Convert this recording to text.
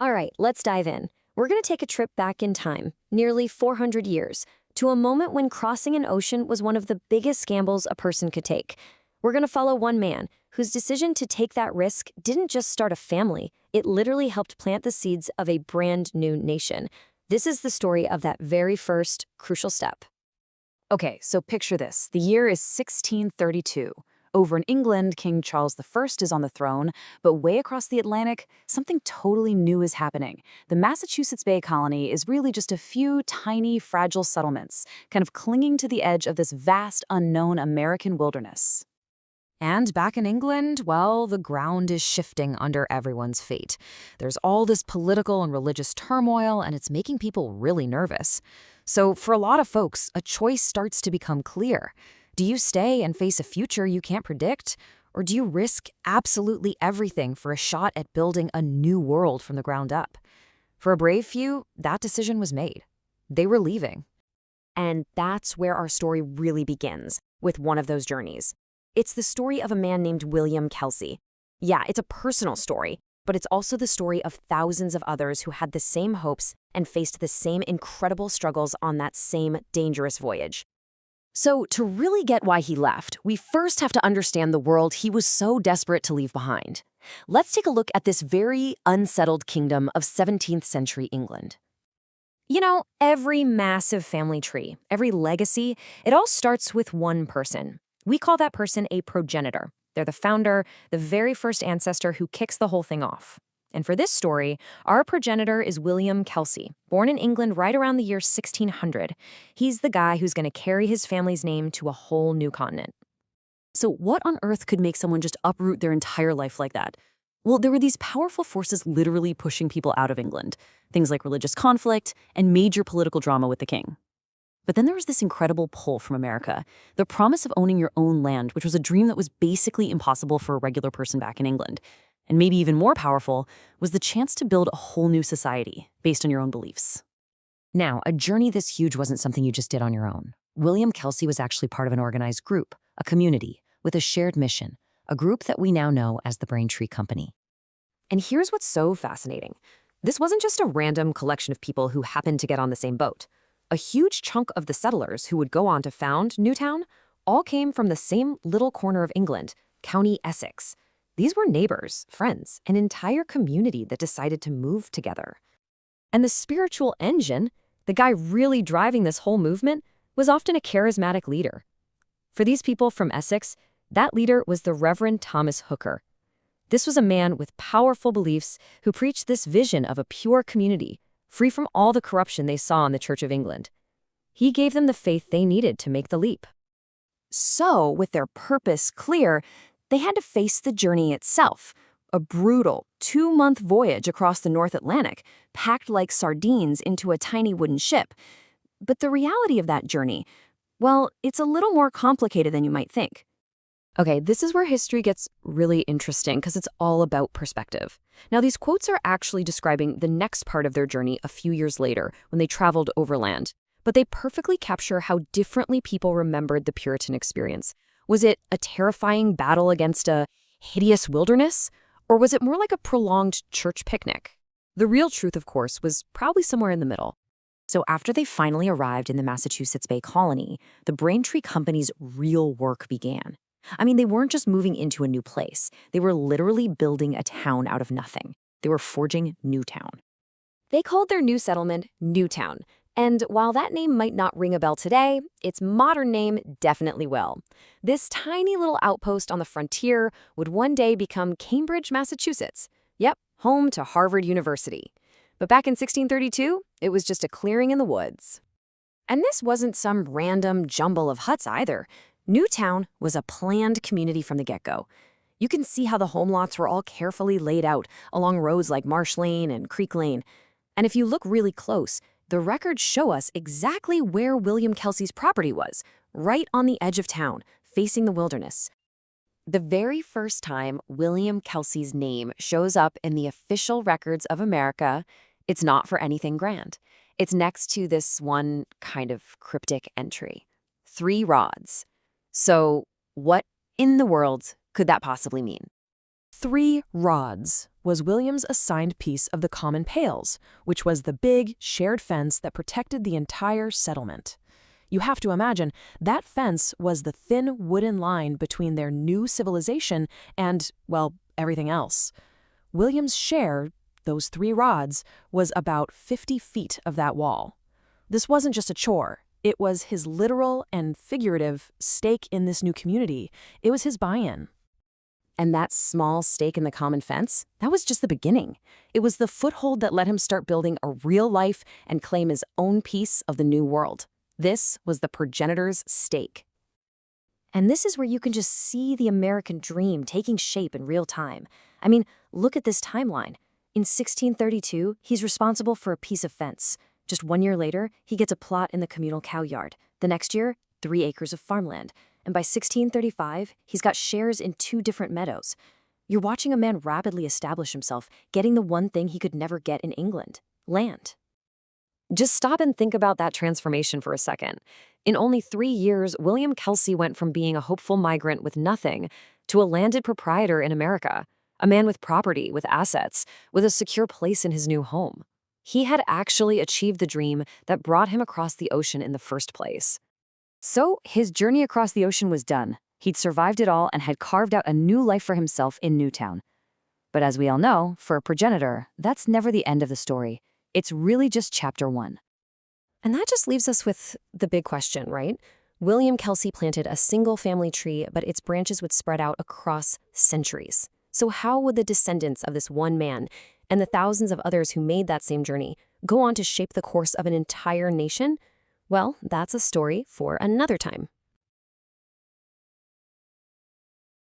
All right, let's dive in. We're going to take a trip back in time, nearly 400 years, to a moment when crossing an ocean was one of the biggest gambles a person could take. We're going to follow one man whose decision to take that risk didn't just start a family, it literally helped plant the seeds of a brand new nation. This is the story of that very first crucial step. Okay, so picture this. The year is 1632. Over in England, King Charles I is on the throne, but way across the Atlantic, something totally new is happening. The Massachusetts Bay Colony is really just a few tiny, fragile settlements, kind of clinging to the edge of this vast, unknown American wilderness. And back in England, well, the ground is shifting under everyone's feet. There's all this political and religious turmoil, and it's making people really nervous. So for a lot of folks, a choice starts to become clear. Do you stay and face a future you can't predict? Or do you risk absolutely everything for a shot at building a new world from the ground up? For a brave few, that decision was made. They were leaving. And that's where our story really begins, with one of those journeys. It's the story of a man named William Kelsey. Yeah, it's a personal story, but it's also the story of thousands of others who had the same hopes and faced the same incredible struggles on that same dangerous voyage. So, to really get why he left, we first have to understand the world he was so desperate to leave behind. Let's take a look at this very unsettled kingdom of 17th century England. You know, every massive family tree, every legacy, it all starts with one person. We call that person a progenitor. They're the founder, the very first ancestor who kicks the whole thing off. And for this story, our progenitor is William Kelsey, born in England right around the year 1600. He's the guy who's going to carry his family's name to a whole new continent. So what on earth could make someone just uproot their entire life like that? Well, there were these powerful forces literally pushing people out of England. Things like religious conflict and major political drama with the king. But then there was this incredible pull from America, the promise of owning your own land, which was a dream that was basically impossible for a regular person back in England. And maybe even more powerful was the chance to build a whole new society based on your own beliefs. Now, a journey this huge wasn't something you just did on your own. William Kelsey was actually part of an organized group, a community, with a shared mission, a group that we now know as the Braintree Company. And here's what's so fascinating. This wasn't just a random collection of people who happened to get on the same boat. A huge chunk of the settlers who would go on to found Newtown all came from the same little corner of England, County Essex. These were neighbors, friends, an entire community that decided to move together. And the spiritual engine, the guy really driving this whole movement, was often a charismatic leader. For these people from Essex, that leader was the Reverend Thomas Hooker. This was a man with powerful beliefs who preached this vision of a pure community, free from all the corruption they saw in the Church of England. He gave them the faith they needed to make the leap. So, with their purpose clear, they had to face the journey itself, a brutal 2-month voyage across the North Atlantic, packed like sardines into a tiny wooden ship. But the reality of that journey, well, it's a little more complicated than you might think. Okay, this is where history gets really interesting because it's all about perspective. Now, these quotes are actually describing the next part of their journey a few years later when they traveled overland, but they perfectly capture how differently people remembered the Puritan experience. Was it a terrifying battle against a hideous wilderness? Or was it more like a prolonged church picnic? The real truth, of course, was probably somewhere in the middle. So after they finally arrived in the Massachusetts Bay Colony, the Braintree Company's real work began. I mean, they weren't just moving into a new place. They were literally building a town out of nothing. They were forging Newtown. They called their new settlement Newtown. And while that name might not ring a bell today, its modern name definitely will. This tiny little outpost on the frontier would one day become Cambridge, Massachusetts. Yep, home to Harvard University. But back in 1632, it was just a clearing in the woods. And this wasn't some random jumble of huts either. Newtown was a planned community from the get-go. You can see how the home lots were all carefully laid out along roads like Marsh Lane and Creek Lane. And if you look really close, the records show us exactly where William Kelsey's property was, right on the edge of town, facing the wilderness. The very first time William Kelsey's name shows up in the official records of America, it's not for anything grand. It's next to this one kind of cryptic entry. 3 rods. So what in the world could that possibly mean? 3 rods was William's assigned piece of the common pales, which was the big, shared fence that protected the entire settlement. You have to imagine, that fence was the thin wooden line between their new civilization and, well, everything else. William's share, those 3 rods, was about 50 feet of that wall. This wasn't just a chore. It was his literal and figurative stake in this new community. It was his buy-in. And that small stake in the common fence, that was just the beginning. It was the foothold that let him start building a real life and claim his own piece of the new world. This was the progenitor's stake. And this is where you can just see the American dream taking shape in real time. I mean, look at this timeline. In 1632, he's responsible for a piece of fence. Just 1 year later, he gets a plot in the communal cow yard. The next year, 3 acres of farmland. And by 1635, he's got shares in 2 different meadows. You're watching a man rapidly establish himself, getting the one thing he could never get in England: land. Just stop and think about that transformation for a second. In only 3 years, William Kelsey went from being a hopeful migrant with nothing to a landed proprietor in America, a man with property, with assets, with a secure place in his new home. He had actually achieved the dream that brought him across the ocean in the first place. So his journey across the ocean was done. He'd survived it all and had carved out a new life for himself in Newtown. But as we all know, for a progenitor, that's never the end of the story. It's really just chapter 1. And that just leaves us with the big question, right? William Kelsey planted a single family tree, but its branches would spread out across centuries. So how would the descendants of this one man and the thousands of others who made that same journey go on to shape the course of an entire nation? Well, that's a story for another time.